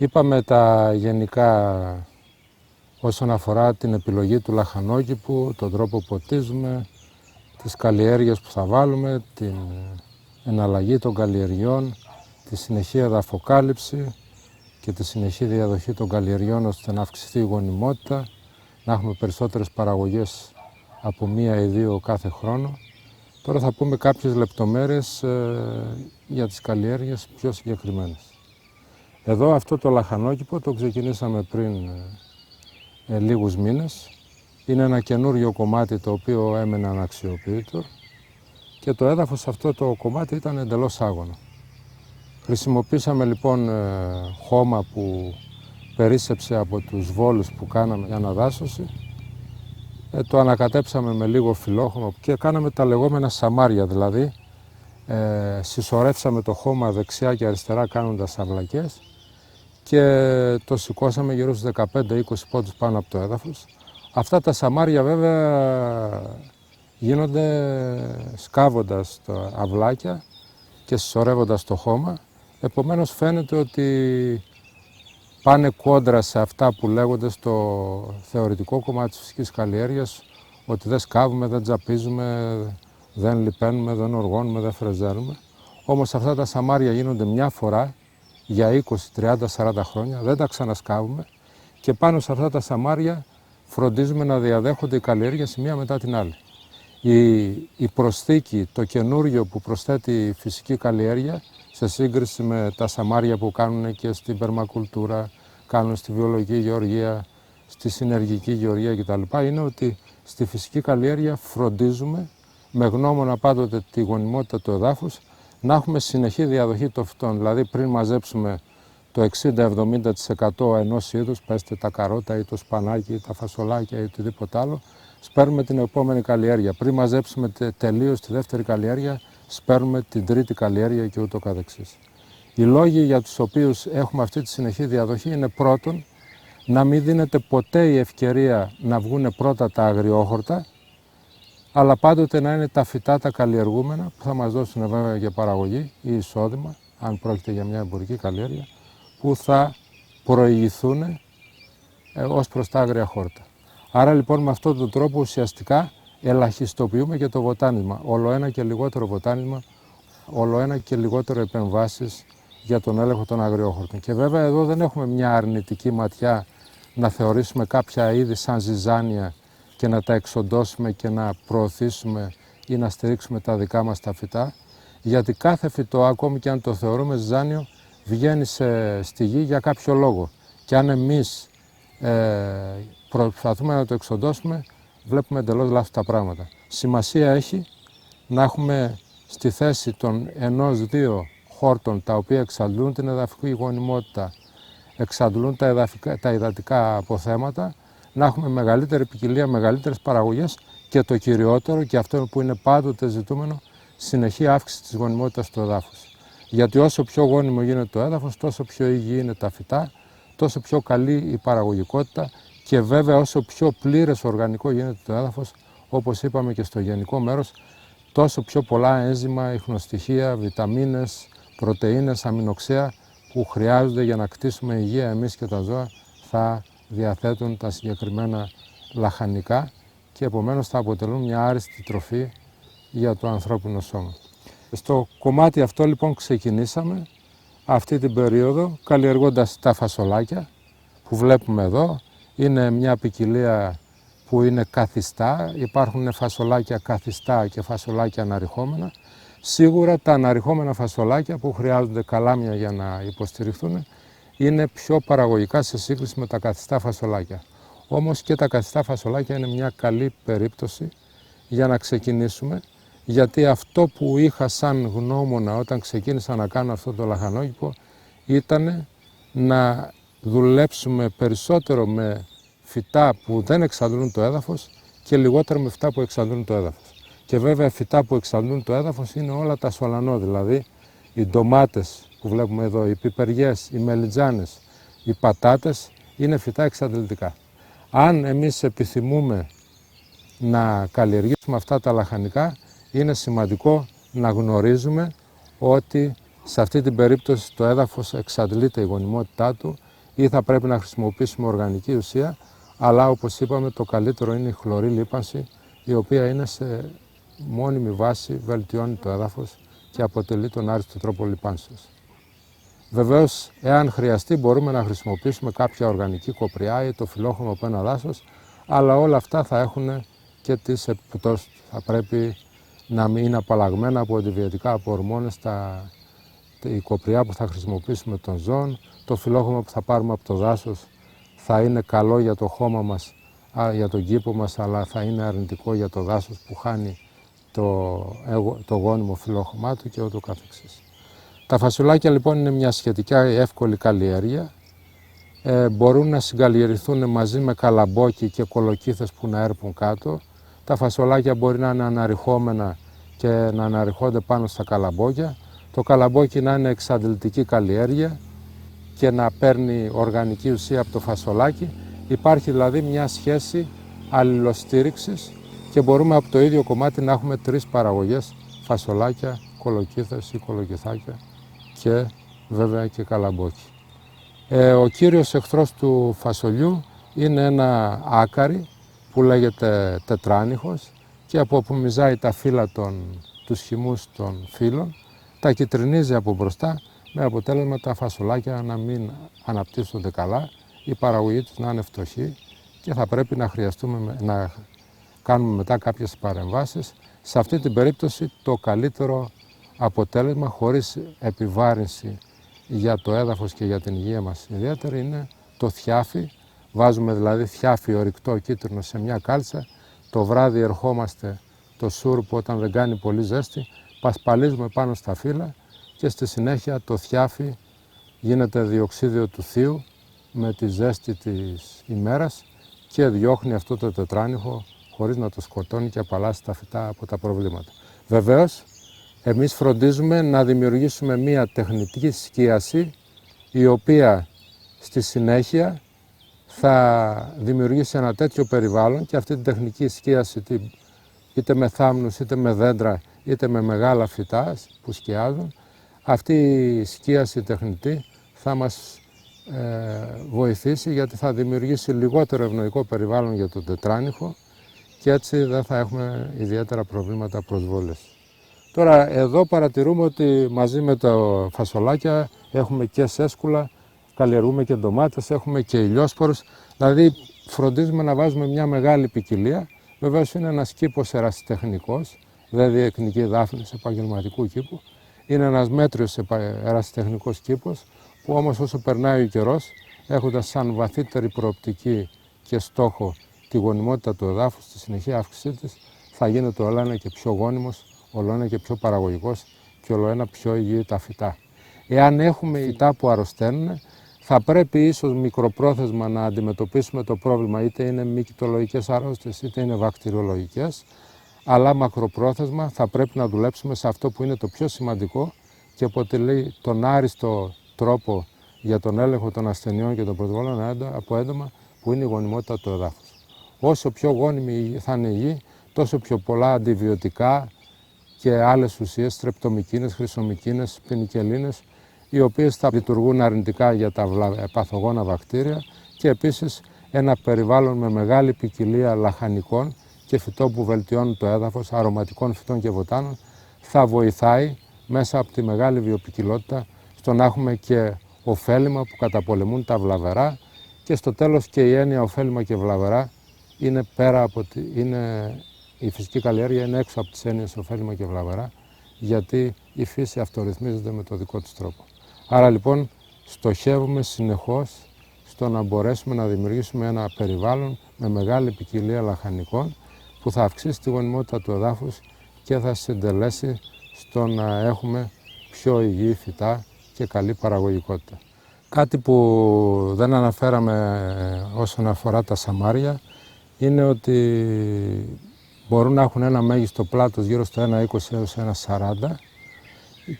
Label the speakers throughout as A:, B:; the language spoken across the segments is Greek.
A: Είπαμε τα γενικά όσον αφορά την επιλογή του λαχανόκηπου, τον τρόπο που ποτίζουμε, τις καλλιέργειες που θα βάλουμε, την εναλλαγή των καλλιεργειών, τη συνεχή εδαφοκάλυψη και τη συνεχή διαδοχή των καλλιεργειών ώστε να αυξηθεί η γονιμότητα, να έχουμε περισσότερες παραγωγές από 1 ή 2 κάθε χρόνο. Τώρα θα πούμε κάποιες λεπτομέρειες για τις καλλιέργειες πιο συγκεκριμένες. Εδώ αυτό το λαχανόκηπο το ξεκινήσαμε πριν λίγους μήνες. Είναι ένα καινούριο κομμάτι το οποίο έμενε αναξιοποιητό και το έδαφος αυτό το κομμάτι ήταν εντελώς άγωνο. Χρησιμοποίησαμε λοιπόν χώμα που περίσσεψε από τους βόλους που κάναμε για αναδάσωση. Το ανακατέψαμε με λίγο φιλόχωμα και κάναμε τα λεγόμενα σαμάρια, δηλαδή συσσωρεύσαμε το χώμα δεξιά και αριστερά κάνοντας αυλακές και το σηκώσαμε γύρω στους 15-20 πόντους πάνω από το έδαφος. Αυτά τα σαμάρια βέβαια γίνονται σκάβοντας τα αυλάκια και συσσωρεύοντας το χώμα. Επομένως φαίνεται ότι πάνε κόντρα σε αυτά που λέγονται στο θεωρητικό κομμάτι της φυσικής καλλιέργειας, ότι δεν σκάβουμε, δεν τζαπίζουμε, δεν λιπαίνουμε, δεν οργώνουμε, δεν φρεζέρουμε. Όμως αυτά τα σαμάρια γίνονται μια φορά για 20, 30, 40 χρόνια, δεν τα ξανασκάβουμε και πάνω σε αυτά τα σαμάρια φροντίζουμε να διαδέχονται οι καλλιέργειες η μία μετά την άλλη. Η προσθήκη, το καινούριο που προσθέτει η φυσική καλλιέργεια σε σύγκριση με τα σαμάρια που κάνουν και στην περμακουλτούρα, κάνουν στη βιολογική γεωργία, στη συνεργική γεωργία κτλ. Είναι ότι στη φυσική καλλιέργεια φροντίζουμε με γνώμονα πάντοτε τη γονιμότητα του εδάφους να έχουμε συνεχή διαδοχή των φυτών. Δηλαδή πριν μαζέψουμε το 60-70% ενός είδους, πέστε τα καρότα ή το σπανάκι ή τα φασολάκια ή οτιδήποτε άλλο, σπέρνουμε την επόμενη καλλιέργεια. Πριν μαζέψουμε τελείως τη δεύτερη καλλιέργεια, σπέρνουμε την τρίτη καλλιέργεια και ούτω καθεξής. Οι λόγοι για τους οποίους έχουμε αυτή τη συνεχή διαδοχή είναι πρώτον, να μην δίνεται ποτέ η ευκαιρία να βγουν πρώτα τα αγριόχορτα, αλλά πάντοτε να είναι τα φυτά τα καλλιεργούμενα που θα μας δώσουν βέβαια για παραγωγή ή εισόδημα, αν πρόκειται για μια εμπορική καλλιέργεια, που θα προηγηθούν ως προς τα άγρια χόρτα. Άρα λοιπόν με αυτόν τον τρόπο ουσιαστικά ελαχιστοποιούμε και το βοτάνισμα. Όλο ένα και λιγότερο βοτάνισμα, όλο ένα και λιγότερο επεμβάσεις για τον έλεγχο των αγριόχορτων. Και βέβαια εδώ δεν έχουμε μια αρνητική ματιά να θεωρήσουμε κάποια είδη σαν ζυζάνια και να τα εξοντώσουμε και να προωθήσουμε ή να στηρίξουμε τα δικά μας τα φυτά, γιατί κάθε φυτό, ακόμη και αν το θεωρούμε ζυζάνιο, βγαίνει στη γη για κάποιο λόγο. Και αν εμείς προσπαθούμε να το εξοντώσουμε, βλέπουμε εντελώς λάθος τα πράγματα. Σημασία έχει να έχουμε στη θέση των 1-2 χόρτων τα οποία εξαντλούν την εδαφική γονιμότητα, εξαντλούν τα υδατικά αποθέματα, να έχουμε μεγαλύτερη ποικιλία, μεγαλύτερες παραγωγές και το κυριότερο, και αυτό που είναι πάντοτε ζητούμενο, συνεχή αύξηση της γονιμότητας του εδάφους. Γιατί όσο πιο γόνιμο γίνεται το έδαφος, τόσο πιο υγιή είναι τα φυτά, τόσο πιο καλή η παραγωγικότητα και βέβαια όσο πιο πλήρες οργανικό γίνεται το έδαφος, όπως είπαμε και στο γενικό μέρος, τόσο πιο πολλά ένζημα, ιχνοστοιχεία, βιταμίνες, πρωτεΐνες, αμινοξέα που χρειάζονται για να κτίσουμε υγεία εμείς και τα ζώα θα διαθέτουν τα συγκεκριμένα λαχανικά και επομένως θα αποτελούν μια άριστη τροφή για το ανθρώπινο σώμα. Στο κομμάτι αυτό λοιπόν ξεκινήσαμε αυτή την περίοδο καλλιεργώντας τα φασολάκια που βλέπουμε εδώ. Είναι μια ποικιλία που είναι καθιστά, υπάρχουν φασολάκια καθιστά και φασολάκια αναρριχόμενα. Σίγουρα τα αναρριχόμενα φασολάκια που χρειάζονται καλάμια για να υποστηριχθούν είναι πιο παραγωγικά σε σύγκριση με τα καθιστά φασολάκια. Όμως και τα καθιστά φασολάκια είναι μια καλή περίπτωση για να ξεκινήσουμε, γιατί αυτό που είχα σαν γνώμονα όταν ξεκίνησα να κάνω αυτό το λαχανόκηπο ήταν να δουλέψουμε περισσότερο με φυτά που δεν εξαντλούν το έδαφος και λιγότερο με φυτά που εξαντλούν το έδαφος. Και βέβαια φυτά που εξαντλούν το έδαφος είναι όλα τα σολανό, δηλαδή οι ντομάτες που βλέπουμε εδώ, οι πιπεριές, οι μελιτζάνες, οι πατάτες είναι φυτά εξαντλητικά. Αν εμείς επιθυμούμε να καλλιεργήσουμε αυτά τα λαχανικά, είναι σημαντικό να γνωρίζουμε ότι σε αυτή την περίπτωση το έδαφος εξαντλείται η γονιμότητά του ή θα πρέπει να χρησιμοποιήσουμε οργανική ουσία, αλλά όπως είπαμε το καλύτερο είναι η χλωρή λίπανση, η οποία είναι σε μόνιμη βάση, βελτιώνει το έδαφος και αποτελεί τον άριστο τρόπο λιπάνσεως. Βεβαίως, εάν χρειαστεί, μπορούμε να χρησιμοποιήσουμε κάποια οργανική κοπριά ή το φιλόχωμο από ένα δάσος, αλλά όλα αυτά θα έχουν και τις επιπτώσεις. Θα πρέπει να μην είναι απαλλαγμένα από αντιβιωτικά, από ορμόνες, η κοπριά που θα χρησιμοποιήσουμε των ζώων, το φιλόχωμο που θα πάρουμε από το δάσος θα είναι καλό για το χώμα μας, για τον κήπο μας, αλλά θα είναι αρνητικό για το δάσος που χάνει το γόνιμο φιλόχωμά του και ούτω καθεξής. Τα φασολάκια λοιπόν είναι μια σχετικά εύκολη καλλιέργεια. Μπορούν να συγκαλλιεργηθούν μαζί με καλαμπόκι και κολοκύθες που να έρπουν κάτω. Τα φασολάκια μπορεί να είναι αναρριχόμενα και να αναρριχώνται πάνω στα καλαμπόκια. Το καλαμπόκι να είναι εξαντλητική καλλιέργεια και να παίρνει οργανική ουσία από το φασολάκι. Υπάρχει δηλαδή μια σχέση αλληλοστήριξης και μπορούμε από το ίδιο κομμάτι να έχουμε 3 παραγωγές, φασολάκια, κολοκύθες ή κολοκυθάκια και βέβαια και καλαμπόκι. Ο κύριος εχθρός του φασολιού είναι ένα άκαρι που λέγεται τετράνιχος και από όπου μιζάει τα φύλλα τους χυμούς των φύλλων, τα κυτρινίζει από μπροστά με αποτέλεσμα τα φασολάκια να μην αναπτύσσονται καλά, η παραγωγή τους να είναι φτωχή και θα πρέπει να χρειαστούμε να κάνουμε μετά κάποιες παρεμβάσεις. Σε αυτή την περίπτωση το καλύτερο αποτέλεσμα χωρίς επιβάρυνση για το έδαφος και για την υγεία μας ιδιαίτερα είναι το θιάφι. Βάζουμε δηλαδή θιάφι ορυκτό κίτρινο σε μια κάλτσα, το βράδυ ερχόμαστε το σούρπο όταν δεν κάνει πολύ ζέστη, πασπαλίζουμε πάνω στα φύλλα και στη συνέχεια το θιάφι γίνεται διοξίδιο του θείου με τη ζέστη της ημέρας και διώχνει αυτό το τετράνιχο χωρίς να το σκοτώνει και απαλλάσσει τα φυτά από τα προβλήματα. Βεβαίως, εμείς φροντίζουμε να δημιουργήσουμε μία τεχνητή σκίαση η οποία στη συνέχεια θα δημιουργήσει ένα τέτοιο περιβάλλον και αυτή την τεχνική σκίαση είτε με θάμνους, είτε με δέντρα, είτε με μεγάλα φυτά που σκιάζουν, αυτή η σκίαση τεχνητή θα μας βοηθήσει γιατί θα δημιουργήσει λιγότερο ευνοϊκό περιβάλλον για τον τετράνιχο και έτσι δεν θα έχουμε ιδιαίτερα προβλήματα προσβόλησης. Τώρα εδώ παρατηρούμε ότι μαζί με τα φασολάκια έχουμε και σέσκουλα, καλλιεργούμε και ντομάτες, έχουμε και ηλιόσπορους, δηλαδή φροντίζουμε να βάζουμε μια μεγάλη ποικιλία. Βεβαίως είναι ένας κήπος ερασιτεχνικός, δηλαδή εθνική δάφνης επαγγελματικού κήπου. Είναι ένας μέτριος ερασιτεχνικός κήπος που όμως όσο περνάει ο καιρός, έχοντας σαν βαθύτερη προοπτική και στόχο τη γονιμότητα του εδάφους, τη συνεχή αύξησή της, θα γίνεται όλο ένα και πιο γόνιμος, όλο ένα και πιο παραγωγικός και όλο ένα πιο υγιή τα φυτά. Εάν έχουμε φυτά που αρρωσταίνουν, θα πρέπει ίσως μικροπρόθεσμα να αντιμετωπίσουμε το πρόβλημα, είτε είναι μυκητολογικές αρρώστιες είτε είναι βακτηριολογικές, αλλά μακροπρόθεσμα θα πρέπει να δουλέψουμε σε αυτό που είναι το πιο σημαντικό και αποτελεί τον άριστο τρόπο για τον έλεγχο των ασθενειών και των πρωτοβόλων από έντομα, που είναι η γονιμότητα του εδάφους. Όσο πιο γόνιμη θα είναι η γη, τόσο πιο πολλά αντιβιωτικά και άλλες ουσίες, στρεπτομικίνες, χρυσομικίνες, πενικελίνες, οι οποίες θα λειτουργούν αρνητικά για τα παθογόνα βακτήρια και επίσης ένα περιβάλλον με μεγάλη ποικιλία λαχανικών και φυτών που βελτιώνουν το έδαφος, αρωματικών φυτών και βοτάνων, θα βοηθάει μέσα από τη μεγάλη βιοποικιλότητα στο να έχουμε και ωφέλιμα που καταπολεμούν τα βλαβερά και στο τέλος και η έννοια ωφέλιμα και βλαβερά είναι πέρα από η φυσική καλλιέργεια είναι έξω από τις έννοιες ωφέλιμα και βλαβερά, γιατί η φύση αυτορυθμίζεται με το δικό της τρόπο. Άρα λοιπόν στοχεύουμε συνεχώς στο να μπορέσουμε να δημιουργήσουμε ένα περιβάλλον με μεγάλη ποικιλία λαχανικών που θα αυξήσει τη γονιμότητα του εδάφους και θα συντελέσει στο να έχουμε πιο υγιή φυτά και καλή παραγωγικότητα. Κάτι που δεν αναφέραμε όσον αφορά τα σαμάρια είναι ότι μπορούν να έχουν ένα μέγιστο πλάτος γύρω στο 1,20 έως 1,40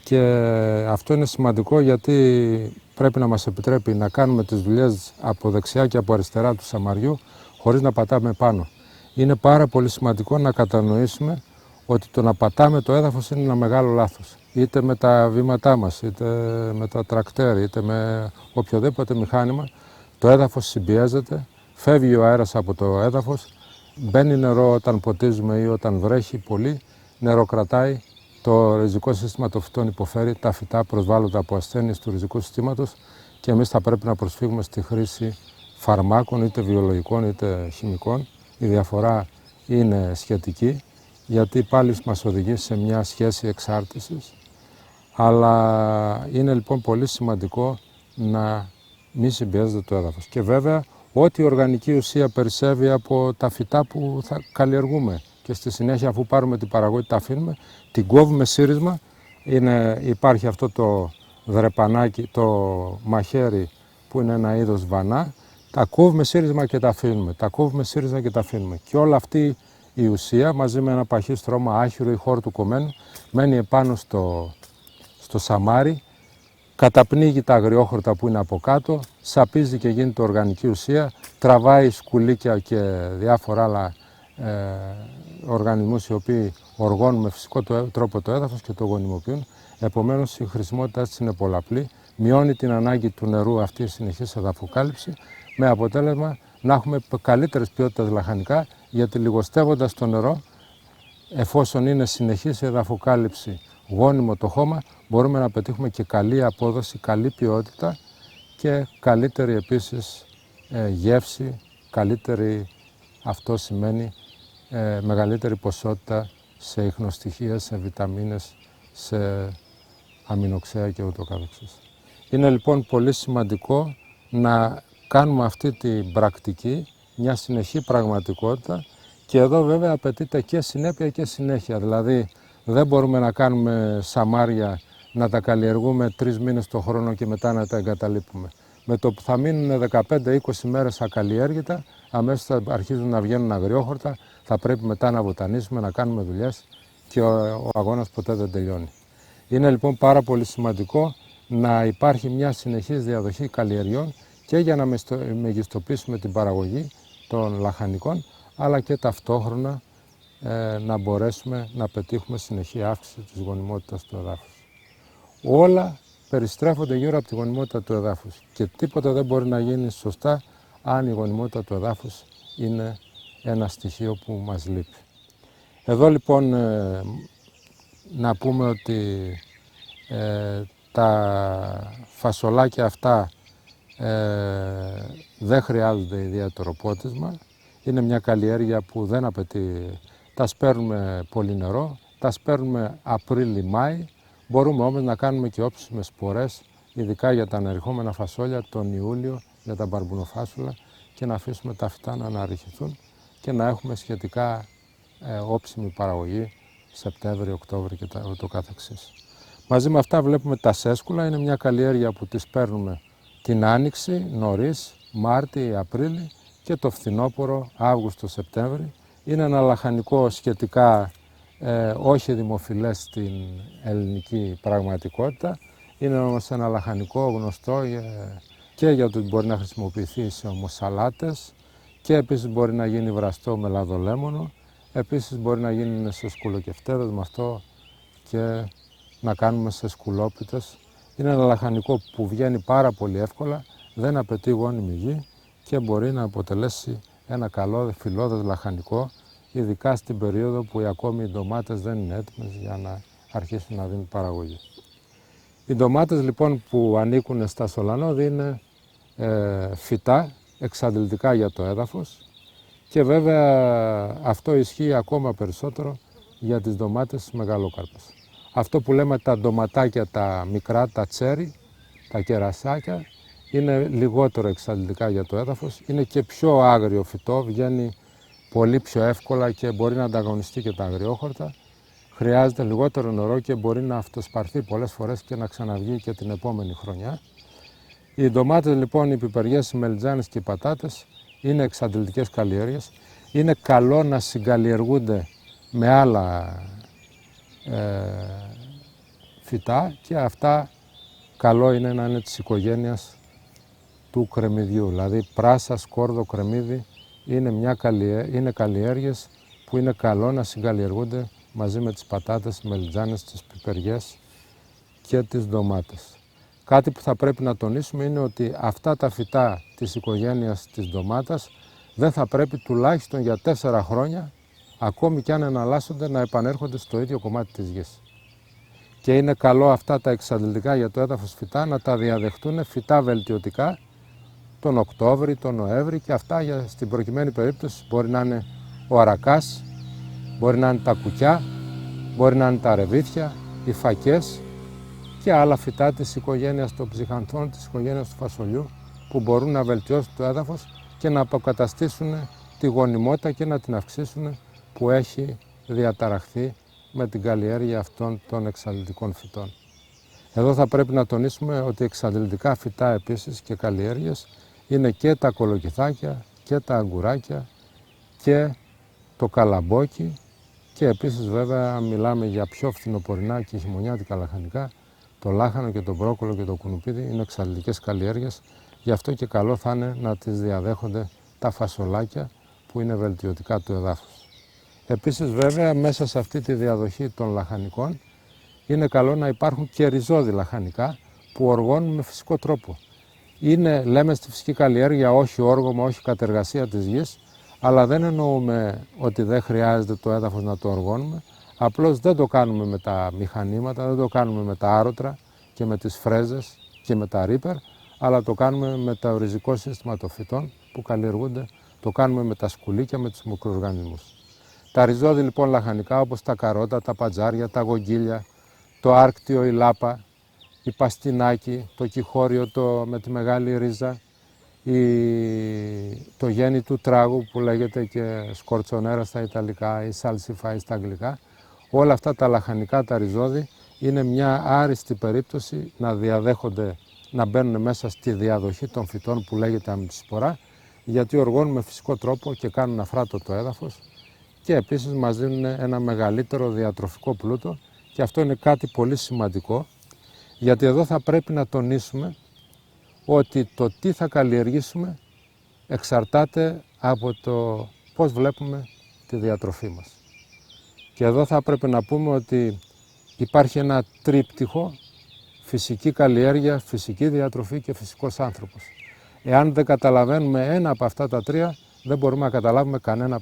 A: και αυτό είναι σημαντικό γιατί πρέπει να μας επιτρέπει να κάνουμε τις δουλειές από δεξιά και από αριστερά του σαμαριού χωρίς να πατάμε πάνω. Είναι πάρα πολύ σημαντικό να κατανοήσουμε ότι το να πατάμε το έδαφος είναι ένα μεγάλο λάθος. Είτε με τα βήματά μας, είτε με τα τρακτέρ, είτε με οποιοδήποτε μηχάνημα, το έδαφος συμπιέζεται, φεύγει ο αέρας από το έδαφος, μπαίνει νερό όταν ποτίζουμε ή όταν βρέχει πολύ, νερό κρατάει, το ριζικό σύστημα των φυτών υποφέρει, τα φυτά προσβάλλονται από ασθένειες του ριζικού συστήματος και εμείς θα πρέπει να προσφύγουμε στη χρήση φαρμάκων, είτε βιολογικών είτε χημικών. Η διαφορά είναι σχετική, γιατί πάλι μας οδηγεί σε μια σχέση εξάρτησης. Αλλά είναι λοιπόν πολύ σημαντικό να μην συμπιέζεται το έδαφος. Και βέβαια, ό,τι οργανική ουσία περισσεύει από τα φυτά που θα καλλιεργούμε και στη συνέχεια, αφού πάρουμε την παραγωγή, τα αφήνουμε, την κόβουμε σύρισμα. Υπάρχει αυτό το δρεπανάκι, το μαχαίρι, που είναι ένα είδος βανά. Τα κόβουμε σύρισμα και τα αφήνουμε. Τα κόβουμε σύρισμα και τα αφήνουμε. Και όλη αυτή η ουσία, μαζί με ένα παχύ στρώμα άχυρο ή χόρτου κομμένου, μένει επάνω στο σαμάρι, καταπνίγει τα αγριόχορτα που είναι από κάτω, σαπίζει και γίνεται οργανική ουσία, τραβάει σκουλίκια και διάφορα άλλα οργανισμούς οι οποίοι οργώνουν με φυσικό τρόπο το έδαφος και το γονιμοποιούν. Επομένως, η χρησιμότητά της είναι πολλαπλή, μειώνει την ανάγκη του νερού αυτή η συνεχής εδαφοκάλυψη, με αποτέλεσμα να έχουμε καλύτερες ποιότητες λαχανικά, γιατί λιγοστεύοντας το νερό, εφόσον είναι συνεχής η εδαφοκάλυψη, γόνιμο το χώμα, μπορούμε να πετύχουμε και καλή απόδοση, καλή ποιότητα και καλύτερη επίσης γεύση, καλύτερη, αυτό σημαίνει μεγαλύτερη ποσότητα σε ιχνοστοιχεία, σε βιταμίνες, σε αμινοξέα και ούτω καθεξής. Είναι λοιπόν πολύ σημαντικό να κάνουμε αυτή την πρακτική, μια συνεχή πραγματικότητα, και εδώ βέβαια απαιτείται και συνέπεια και συνέχεια. Δηλαδή δεν μπορούμε να κάνουμε σαμάρια, να τα καλλιεργούμε 3 μήνες το χρόνο και μετά να τα εγκαταλείπουμε. Με το που θα μείνουν 15-20 μέρες ακαλλιέργητα, αμέσως θα αρχίζουν να βγαίνουν αγριόχορτα, θα πρέπει μετά να βοτανίσουμε, να κάνουμε δουλειές και ο αγώνας ποτέ δεν τελειώνει. Είναι λοιπόν πάρα πολύ σημαντικό να υπάρχει μια συνεχής διαδοχή καλλιεργιών και για να μεγιστοποιήσουμε την παραγωγή των λαχανικών, αλλά και ταυτόχρονα να μπορέσουμε να πετύχουμε συνεχή αύξηση της γονιμότητας του εδάφους. Όλα περιστρέφονται γύρω από τη γονιμότητα του εδάφους και τίποτα δεν μπορεί να γίνει σωστά αν η γονιμότητα του εδάφους είναι ένα στοιχείο που μας λείπει. Εδώ λοιπόν να πούμε ότι τα φασολάκια αυτά δεν χρειάζονται ιδιαίτερο πότισμα. Είναι μια καλλιέργεια που δεν απαιτεί, τα σπέρνουμε πολύ νερό, τα σπέρνουμε Απρίλη-Μάη, μπορούμε όμως να κάνουμε και όψιμες σπορές, ειδικά για τα ανερχόμενα φασόλια τον Ιούλιο, για τα μπαρμπουνοφάσουλα, και να αφήσουμε τα φυτά να αναρριχηθούν και να έχουμε σχετικά όψιμη παραγωγή Σεπτέμβριο, Οκτώβριο και το καθεξής. Μαζί με αυτά βλέπουμε τα σέσκουλα, είναι μια καλλιέργεια που τις παίρνουμε την Άνοιξη, νωρίς, Μάρτι, Απρίλη, και το φθινόπωρο, Αύγουστο-Σεπτέμβρη. Είναι ένα λαχανικό σχετικά όχι δημοφιλές στην ελληνική πραγματικότητα. Είναι όμως ένα λαχανικό γνωστό και για το ότι μπορεί να χρησιμοποιηθεί σε ομοσαλάτες και επίσης μπορεί να γίνει βραστό με λαδολέμονο. Επίσης μπορεί να γίνει σε σκουλοκεφτέδες με αυτό και να κάνουμε σε σκουλόπιτες. Είναι ένα λαχανικό που βγαίνει πάρα πολύ εύκολα, δεν απαιτεί γόνιμη γη και μπορεί να αποτελέσει ένα καλό φιλώδες λαχανικό, ειδικά στην περίοδο που ακόμη οι ντομάτες δεν είναι έτοιμες για να αρχίσουν να δίνουν παραγωγή. Οι ντομάτες λοιπόν που ανήκουν στα σολανόδη είναι φυτά, εξαντλητικά για το έδαφος, και βέβαια αυτό ισχύει ακόμα περισσότερο για τις ντομάτες μεγαλόκαρπες. Αυτό που λέμε τα ντοματάκια τα μικρά, τα τσέρι, τα κερασάκια, είναι λιγότερο εξαντλητικά για το έδαφος, είναι και πιο άγριο φυτό, βγαίνει πολύ πιο εύκολα και μπορεί να ανταγωνιστεί και τα αγριόχορτα. Χρειάζεται λιγότερο νερό και μπορεί να αυτοσπαρθεί πολλές φορές και να ξαναβγεί και την επόμενη χρονιά. Οι ντομάτες λοιπόν, οι πιπεριές, οι μελιτζάνες και οι πατάτες είναι εξαντλητικές καλλιέργειες. Είναι καλό να συγκαλλιεργούνται με άλλα φυτά και αυτά καλό είναι να είναι της οικογένειας του κρεμμυδιού. Δηλαδή πράσα, σκόρδο, κρεμμύδι είναι καλλιέργειες που είναι καλό να συγκαλλιεργούνται μαζί με τις πατάτες, τις μελιτζάνες, τις πιπεριές και τις ντομάτες. Κάτι που θα πρέπει να τονίσουμε είναι ότι αυτά τα φυτά της οικογένειας της ντομάτας δεν θα πρέπει τουλάχιστον για 4 χρόνια, ακόμη κι αν εναλλάσσονται, να επανέρχονται στο ίδιο κομμάτι της γης. Και είναι καλό αυτά τα εξαντλητικά για το έδαφος φυτά να τα διαδεχτούν φυτά βελτιωτικά τον Οκτώβρη, τον Νοέμβρη, και αυτά στην προκειμένη περίπτωση μπορεί να είναι ο αρακάς, μπορεί να είναι τα κουκιά, μπορεί να είναι τα ρεβίθια, οι φακές και άλλα φυτά της οικογένειας των ψυχανθών, της οικογένειας του φασολιού, που μπορούν να βελτιώσουν το έδαφος και να αποκαταστήσουν τη γονιμότητα και να την αυξήσουν που έχει διαταραχθεί με την καλλιέργεια αυτών των εξαντλητικών φυτών. Εδώ θα πρέπει να τονίσουμε ότι εξαντλητικά φυτά επίσης και καλλιέργειες είναι και τα κολοκυθάκια και τα αγκουράκια και το καλαμπόκι, και επίσης βέβαια μιλάμε για πιο φθινοπορεινά και χειμωνιάτικα λαχανικά, το λάχανο και το μπρόκολο και το κουνουπίδι είναι εξαντλητικές καλλιέργειες, γι' αυτό και καλό θα είναι να τις διαδέχονται τα φασολάκια που είναι βελτιωτικά του εδάφους. Επίσης βέβαια μέσα σε αυτή τη διαδοχή των λαχανικών είναι καλό να υπάρχουν και ριζώδη λαχανικά που οργώνουν με φυσικό τρόπο. Είναι, λέμε στη φυσική καλλιέργεια, όχι όργωμα, όχι κατεργασία της γης, αλλά δεν εννοούμε ότι δεν χρειάζεται το έδαφος να το οργώνουμε, απλώς δεν το κάνουμε με τα μηχανήματα, δεν το κάνουμε με τα άρωτρα και με τις φρέζες και με τα ρίπερ, αλλά το κάνουμε με το ριζικό σύστημα των φυτών που καλλιεργούνται, το κάνουμε με τα σκουλίκια, με τους μικροοργανισμούς. Τα ριζώδη λοιπόν λαχανικά, όπως τα καρότα, τα πατζάρια, τα γογγίλια, το άρκτιο, η λάπα, η παστινάκι, το κυχώριο με τη μεγάλη ρίζα, το γέννη του τράγου που λέγεται και σκορτσονέρα στα Ιταλικά ή σαλσιφάι στα Αγγλικά, όλα αυτά τα λαχανικά, τα ριζώδη, είναι μια άριστη περίπτωση να διαδέχονται, να μπαίνουν μέσα στη διαδοχή των φυτών που λέγεται αμυντισπορά, γιατί οργώνουν με φυσικό τρόπο και κάνουν αφράτο το έδαφος και επίσης μας δίνουν ένα μεγαλύτερο διατροφικό πλούτο, και αυτό είναι κάτι πολύ σημαντικό, γιατί εδώ θα πρέπει να τονίσουμε ότι το τι θα καλλιεργήσουμε εξαρτάται από το πώς βλέπουμε τη διατροφή μας. Και εδώ θα πρέπει να πούμε ότι υπάρχει ένα τρίπτυχο: φυσική καλλιέργεια, φυσική διατροφή και φυσικός άνθρωπος. Εάν δεν καταλαβαίνουμε ένα από αυτά τα τρία, δεν μπορούμε να καταλάβουμε κανένα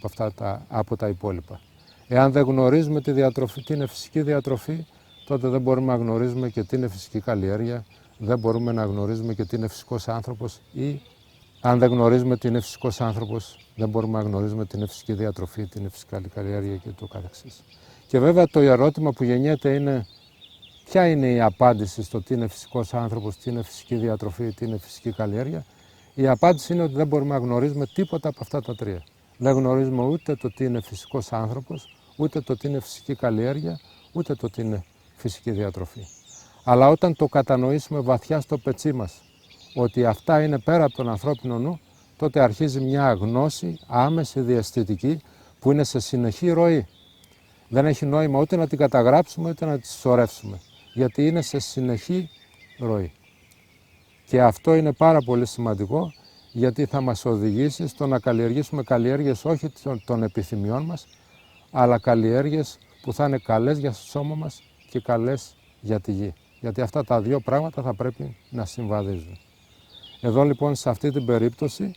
A: από τα υπόλοιπα. Εάν δεν γνωρίζουμε τη διατροφή, τι είναι φυσική διατροφή, τότε δεν μπορούμε να γνωρίζουμε και τι είναι φυσική καλλιέργεια, δεν μπορούμε να γνωρίζουμε και τι είναι φυσικός άνθρωπος, ή αν δεν γνωρίζουμε τι είναι φυσικός άνθρωπος, δεν μπορούμε να γνωρίζουμε τι είναι φυσική διατροφή, τι είναι φυσική καλλιέργεια και το καθεξής. Και βέβαια το ερώτημα που γεννιέται είναι ποια είναι η απάντηση στο τι είναι φυσικός άνθρωπος, τι είναι φυσική διατροφή, τι είναι φυσική καλλιέργεια. Η απάντηση είναι ότι δεν μπορούμε να γνωρίζουμε τίποτα από αυτά τα τρία. Δεν γνωρίζουμε ούτε το τι είναι φυσικός άνθρωπος, ούτε το τι είναι φυσική καλλιέργεια, ούτε το τι είναι φυσική διατροφή. Αλλά όταν το κατανοήσουμε βαθιά στο πετσί μας, ότι αυτά είναι πέρα από τον ανθρώπινο νου, τότε αρχίζει μια γνώση άμεση, διαισθητική, που είναι σε συνεχή ροή. Δεν έχει νόημα ούτε να την καταγράψουμε, ούτε να τη σωρεύσουμε, γιατί είναι σε συνεχή ροή. Και αυτό είναι πάρα πολύ σημαντικό, γιατί θα μας οδηγήσει στο να καλλιεργήσουμε καλλιέργειες όχι των επιθυμιών μας, αλλά καλλιέργειες που θα είναι καλές για το σώμα μας και καλές για τη γη. Γιατί αυτά τα δύο πράγματα θα πρέπει να συμβαδίζουν. Εδώ λοιπόν σε αυτή την περίπτωση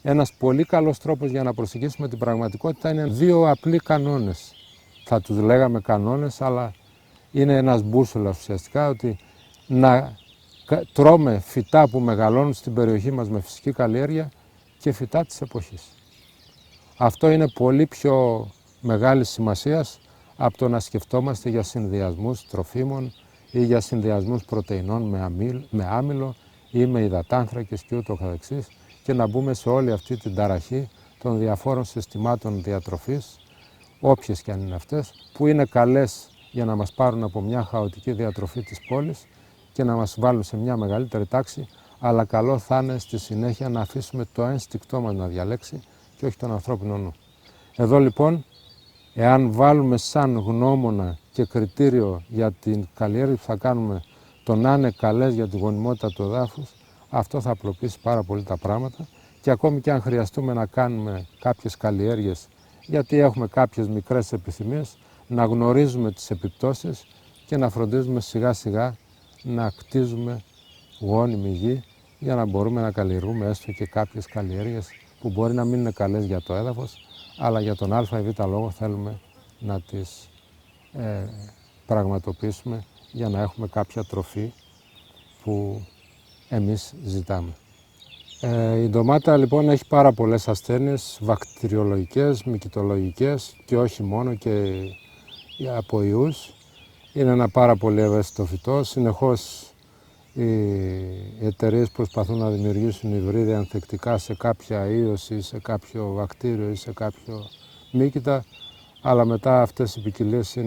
A: ένας πολύ καλός τρόπος για να προσεγγίσουμε την πραγματικότητα είναι δύο απλοί κανόνες. Θα τους λέγαμε κανόνες, αλλά είναι ένας μπούσουλας ουσιαστικά, ότι να τρώμε φυτά που μεγαλώνουν στην περιοχή μας με φυσική καλλιέργεια και φυτά της εποχής. Αυτό είναι πολύ πιο μεγάλη σημασίας από το να σκεφτόμαστε για συνδυασμούς τροφίμων ή για συνδυασμούς πρωτεϊνών με άμυλο ή με υδατάνθρακες και ούτω καθεξής, και να μπούμε σε όλη αυτή την ταραχή των διαφόρων συστημάτων διατροφής, όποιες και αν είναι αυτές, που είναι καλές για να μας πάρουν από μια χαοτική διατροφή της πόλης και να μας βάλουν σε μια μεγαλύτερη τάξη, αλλά καλό θα είναι στη συνέχεια να αφήσουμε το ένστικτό μας να διαλέξει και όχι τον ανθρώπινο νου. Εδώ λοιπόν, εάν βάλουμε σαν γνώμονα και κριτήριο για την καλλιέργεια που θα κάνουμε το να είναι καλές για τη γονιμότητα του εδάφους, αυτό θα απλοποιήσει πάρα πολύ τα πράγματα, και ακόμη και αν χρειαστούμε να κάνουμε κάποιες καλλιέργειες γιατί έχουμε κάποιες μικρές επιθυμίες, να γνωρίζουμε τις επιπτώσεις και να φροντίζουμε σιγά σιγά να κτίζουμε γόνιμη γη για να μπορούμε να καλλιεργούμε έστω και κάποιες καλλιέργειες που μπορεί να μην είναι καλές για το έδαφος, αλλά για τον α ή β λόγο θέλουμε να τις πραγματοποιήσουμε για να έχουμε κάποια τροφή που εμείς ζητάμε. Η ντομάτα λοιπόν έχει πάρα πολλές ασθένειες, βακτηριολογικές, μυκητολογικές και όχι μόνο, και από ιούς. Είναι ένα πάρα πολύ ευαίσθητο φυτό. Συνεχώς οι εταιρείες προσπαθούν να δημιουργήσουν υβρίδια ανθεκτικά σε κάποια ίωση, σε κάποιο βακτήριο ή σε κάποιο μύκητα, αλλά μετά αυτές οι ποικιλίες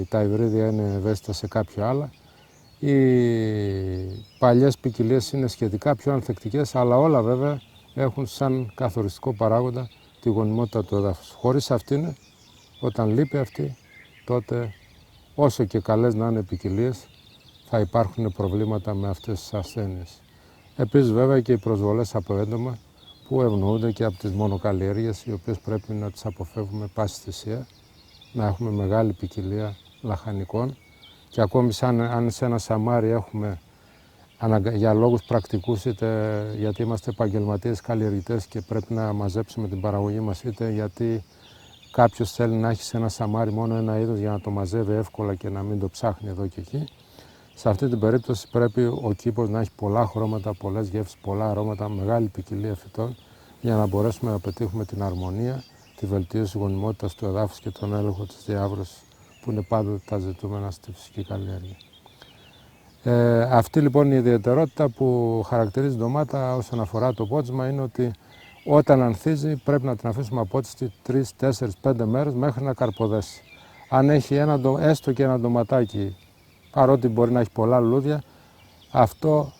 A: τα υβρίδια είναι ευαίσθητα σε κάποια άλλα. Οι παλιές ποικιλίες είναι σχετικά πιο ανθεκτικές, αλλά όλα βέβαια έχουν σαν καθοριστικό παράγοντα τη γονιμότητα του εδάφους. Χωρίς αυτήν, όταν λείπει αυτή, τότε όσο και καλές να είναι ποικιλίες, θα υπάρχουν προβλήματα με αυτές τις ασθένειες. Επίσης βέβαια και οι προσβολές από έντομα που ευνοούνται και από τις μονοκαλλιέργειες, οι οποίες πρέπει να τις αποφεύγουμε πάση θυσία, να έχουμε μεγάλη ποικιλία λαχανικών. Και ακόμη αν σε ένα σαμάρι έχουμε για λόγους πρακτικούς, είτε γιατί είμαστε επαγγελματίες καλλιεργητές και πρέπει να μαζέψουμε την παραγωγή μας, είτε γιατί κάποιος θέλει να έχει σε ένα σαμάρι μόνο ένα είδος για να το μαζεύει εύκολα και να μην το ψάχνει εδώ και εκεί, σε αυτή την περίπτωση πρέπει ο κήπος να έχει πολλά χρώματα, πολλές γεύσεις, πολλά αρώματα, μεγάλη ποικιλία φυτών, για να μπορέσουμε να πετύχουμε την αρμονία, τη βελτίωση της γονιμότητας του εδάφους και τον έλεγχο της διάβρωσης, που είναι πάντοτε τα ζητούμενα στη φυσική καλλιέργεια. Αυτή λοιπόν η ιδιαιτερότητα που χαρακτηρίζει την ντομάτα όσον αφορά το πότισμα είναι ότι όταν ανθίζει πρέπει να την αφήσουμε απότιστη 3, 4, 5 μέρες μέχρι να καρποδέσει. Αν έχει έστω και ένα ντοματάκι, παρότι μπορεί να έχει πολλά λουλούδια, αυτό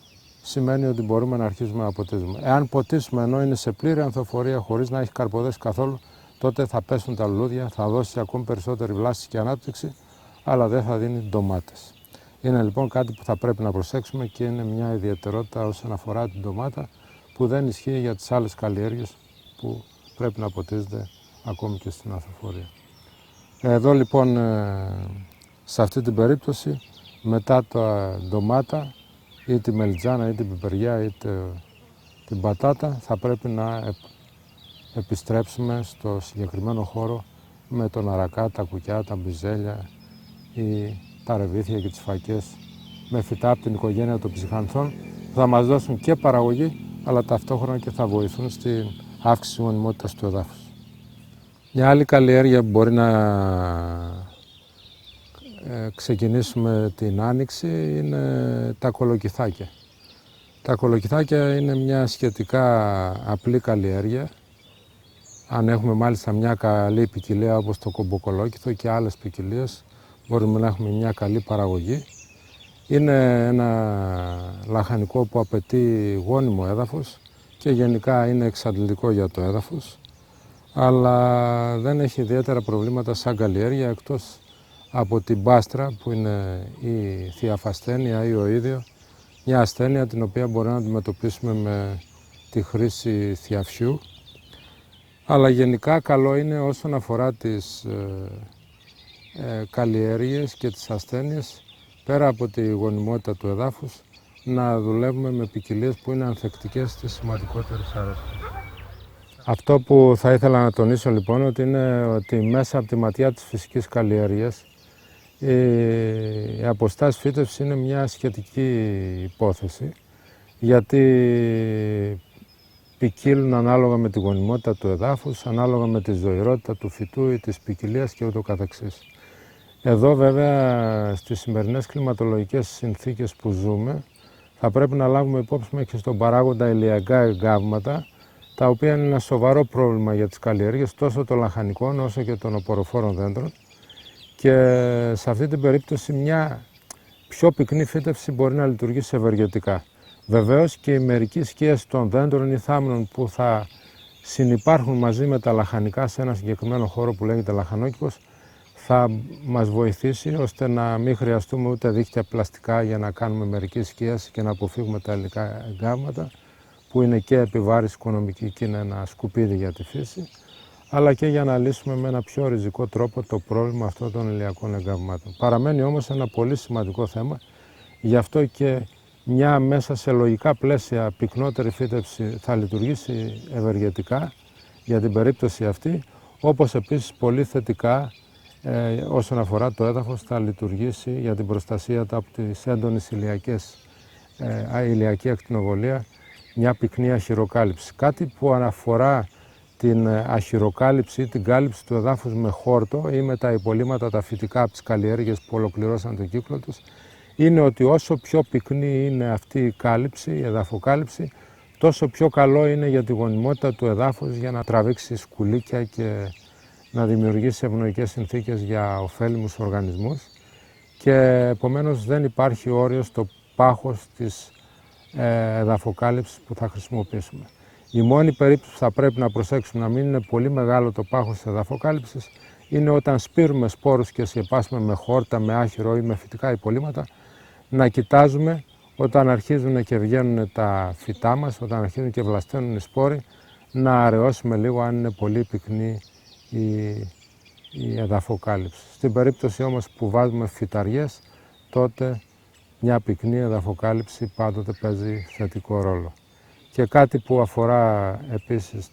A: σημαίνει ότι μπορούμε να αρχίσουμε να ποτίζουμε. Εάν ποτίσουμε ενώ είναι σε πλήρη ανθοφορία χωρίς να έχει καρποδέσει καθόλου, τότε θα πέσουν τα λουλούδια, θα δώσει ακόμη περισσότερη βλάση και ανάπτυξη, αλλά δεν θα δίνει ντομάτες. Είναι λοιπόν κάτι που θα πρέπει να προσέξουμε και είναι μια ιδιαιτερότητα όσον αφορά την ντομάτα, που δεν ισχύει για τις άλλες καλλιέργειες που πρέπει να ποτίζονται ακόμη και στην ανθοφορία. Εδώ λοιπόν σε αυτή την περίπτωση, μετά τα ντομάτα ή τη μελιτζάνα ή την πιπεριά ή την πατάτα, θα πρέπει να επιστρέψουμε στο συγκεκριμένο χώρο με τον αρακά, τα κουκιά, τα μπιζέλια ή τα ρεβίθια και τις φακές, με φυτά από την οικογένεια των ψυχανθών, που θα μας δώσουν και παραγωγή, αλλά ταυτόχρονα και θα βοηθούν στην αύξηση της γονιμότητας του εδάφους. Μια άλλη καλλιέργεια που μπορεί να ξεκινήσουμε την άνοιξη είναι τα κολοκυθάκια. Τα κολοκυθάκια είναι μια σχετικά απλή καλλιέργεια. Αν έχουμε μάλιστα μια καλή ποικιλία όπως το κομποκολόκυθο και άλλες ποικιλίες, μπορούμε να έχουμε μια καλή παραγωγή. Είναι ένα λαχανικό που απαιτεί γόνιμο έδαφος και γενικά είναι εξαντλητικό για το έδαφος, αλλά δεν έχει ιδιαίτερα προβλήματα σαν καλλιέργεια, εκτός από την μπάστρα που είναι η θειαφασθένεια ή ο ίδιο, μια ασθένεια την οποία μπορούμε να αντιμετωπίσουμε με τη χρήση θειαυσιού. Αλλά γενικά καλό είναι όσον αφορά τις καλλιέργειες και τις ασθένειες, πέρα από τη γονιμότητα του εδάφους, να δουλεύουμε με ποικιλίες που είναι ανθεκτικές στις σημαντικότερες αρρώστιες. Αυτό που θα ήθελα να τονίσω λοιπόν είναι ότι μέσα από τη ματιά της φυσικής καλλιέργειας η αποστάσεις φύτευσης είναι μια σχετική υπόθεση, γιατί ποικίλουν ανάλογα με τη γονιμότητα του εδάφους, ανάλογα με τη ζωηρότητα του φυτού ή της ποικιλίας και ούτω καθεξής. Εδώ βέβαια στις σημερινές κλιματολογικές συνθήκες που ζούμε θα πρέπει να λάβουμε υπόψη και στον παράγοντα ηλιακά εγκάβματα, τα οποία είναι ένα σοβαρό πρόβλημα για τις καλλιέργειες τόσο των λαχανικών όσο και των οποροφόρων δέντρων, και σε αυτή την περίπτωση μια πιο πυκνή φύτευση μπορεί να λειτουργήσει ευεργετικά. Βεβαίως και η μερική σκίαση των δέντρων ή θάμνων που θα συνυπάρχουν μαζί με τα λαχανικά σε ένα συγκεκριμένο χώρο που λέγεται λαχανόκηπος θα μας βοηθήσει ώστε να μην χρειαστούμε ούτε δίχτυα πλαστικά για να κάνουμε μερική σκίαση και να αποφύγουμε τα υλικά εγκάβματα, που είναι και επιβάρηση οικονομική και είναι ένα σκουπίδι για τη φύση, αλλά και για να λύσουμε με ένα πιο ριζικό τρόπο το πρόβλημα αυτών των ηλιακών εγκαυμάτων. Παραμένει όμως ένα πολύ σημαντικό θέμα, γι' αυτό και μια μέσα σε λογικά πλαίσια πυκνότερη φύτευση θα λειτουργήσει ευεργετικά για την περίπτωση αυτή, όπως επίσης πολύ θετικά όσον αφορά το έδαφος θα λειτουργήσει για την προστασία του από τις έντονες ηλιακή ακτινοβολία, μια πυκνή αχυροκάλυψη. Κάτι που αναφορά την αχυροκάλυψη ή την κάλυψη του εδάφους με χόρτο ή με τα υπολείμματα τα φυτικά από τις καλλιέργειες που ολοκληρώσαν τον κύκλο τους, είναι ότι όσο πιο πυκνή είναι αυτή η κάλυψη, η εδαφοκάλυψη, τόσο πιο καλό είναι για τη γονιμότητα του εδάφους για να τραβήξει σκουλίκια και να δημιουργήσει ευνοϊκές συνθήκες για ωφέλιμους οργανισμούς και επομένως δεν υπάρχει όριο στο πάχος της εδαφοκάλυψης που θα χρησιμοποιήσουμε. Η μόνη περίπτωση που θα πρέπει να προσέξουμε να μην είναι πολύ μεγάλο το πάχος της εδαφοκάλυψης είναι όταν σπείρουμε σπόρους και σκεπάσουμε με χόρτα, με άχυρο ή με φυτικά υπολείμματα, να κοιτάζουμε όταν αρχίζουν και βγαίνουν τα φυτά μας, όταν αρχίζουν και βλασταίνουν οι σπόροι, να αραιώσουμε λίγο αν είναι πολύ πυκνή η εδαφοκάλυψη. Στην περίπτωση όμως που βάζουμε φυταριές, τότε μια πυκνή εδαφοκάλυψη πάντοτε παίζει θετικό ρόλο. Και κάτι που αφορά επίσης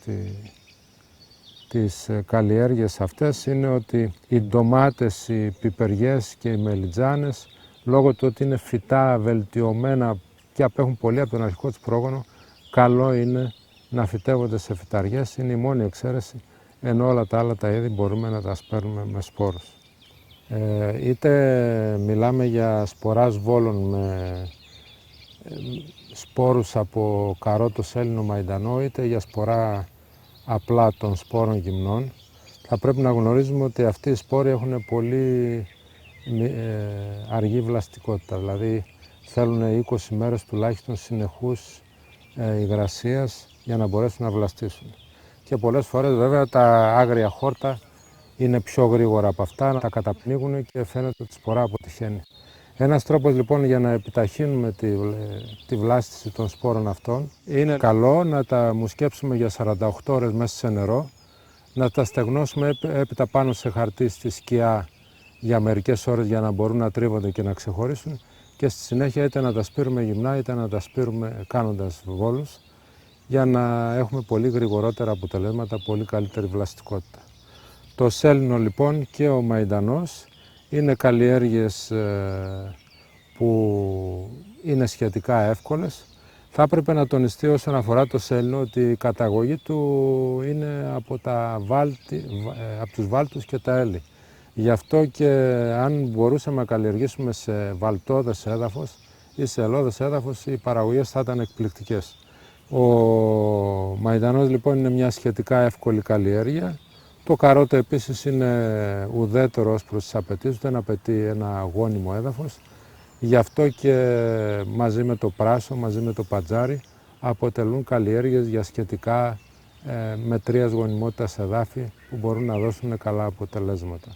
A: τις καλλιέργειες αυτές είναι ότι οι ντομάτες, οι πιπεριές και οι μελιτζάνες, λόγω του ότι είναι φυτά βελτιωμένα και απέχουν πολύ από τον αρχικό τους πρόγονο, καλό είναι να φυτεύονται σε φυταριές, είναι η μόνη εξαίρεση, ενώ όλα τα άλλα τα είδη μπορούμε να τα σπέρνουμε με σπόρους. Είτε μιλάμε για σποράς βόλων με σπόρους από καρότο, σέλινο, μαϊντανό, είτε για σπορά απλά των σπόρων γυμνών, θα πρέπει να γνωρίζουμε ότι αυτοί οι σπόροι έχουν πολύ αργή βλαστικότητα, δηλαδή θέλουν 20 μέρες τουλάχιστον συνεχούς υγρασίας για να μπορέσουν να βλαστήσουν. Και πολλές φορές βέβαια τα άγρια χόρτα είναι πιο γρήγορα από αυτά, τα καταπνίγουν και φαίνεται ότι η σπορά αποτυχαίνει. Ένας τρόπος λοιπόν για να επιταχύνουμε τη βλάστηση των σπόρων αυτών είναι καλό να τα μουσκέψουμε για 48 ώρες μέσα σε νερό, να τα στεγνώσουμε έπειτα πάνω σε χαρτί στη σκιά για μερικές ώρες για να μπορούν να τρίβονται και να ξεχωρίσουν και στη συνέχεια είτε να τα σπείρουμε γυμνά είτε να τα σπείρουμε κάνοντας βόλους για να έχουμε πολύ γρηγορότερα αποτελέσματα, πολύ καλύτερη βλαστικότητα. Το σέλινο λοιπόν και ο μαϊντανός είναι καλλιέργειες που είναι σχετικά εύκολες. Θα έπρεπε να τονιστεί όσον αφορά το σέλινο ότι η καταγωγή του είναι από τους βάλτους και τα έλη. Γι' αυτό και αν μπορούσαμε να καλλιεργήσουμε σε βαλτώδες έδαφος ή σε ελώδες έδαφος, οι παραγωγές θα ήταν εκπληκτικές. Ο μαϊντανός λοιπόν είναι μια σχετικά εύκολη καλλιέργεια. Το καρότο επίσης είναι ουδέτερο ως προς τις απαιτήσεις, δεν απαιτεί ένα γόνιμο έδαφος. Γι' αυτό και μαζί με το πράσο, μαζί με το πατζάρι, αποτελούν καλλιέργειες για σχετικά μετρίας γονιμότητας εδάφη που μπορούν να δώσουν καλά αποτελέσματα.